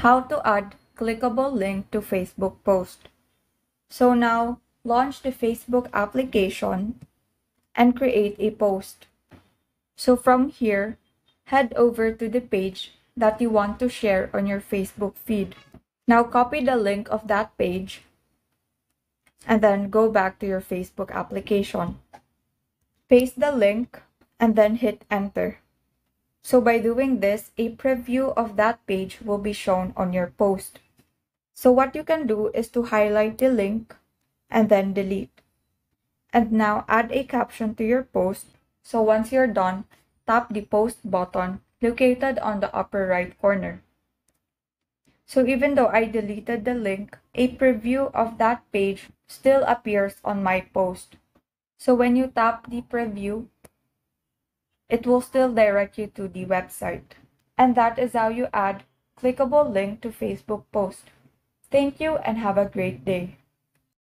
How to add clickable link to Facebook post. So now, launch the Facebook application and create a post. So from here, head over to the page that you want to share on your Facebook feed. Now copy the link of that page and then go back to your Facebook application. Paste the link and then hit enter. So by doing this, a preview of that page will be shown on your post. So what you can do is to highlight the link and then delete. And now add a caption to your post. So once you're done, tap the post button located on the upper right corner. So even though I deleted the link, a preview of that page still appears on my post. So when you tap the preview, it will still direct you to the website. And that is how you add clickable link to Facebook post. Thank you and have a great day.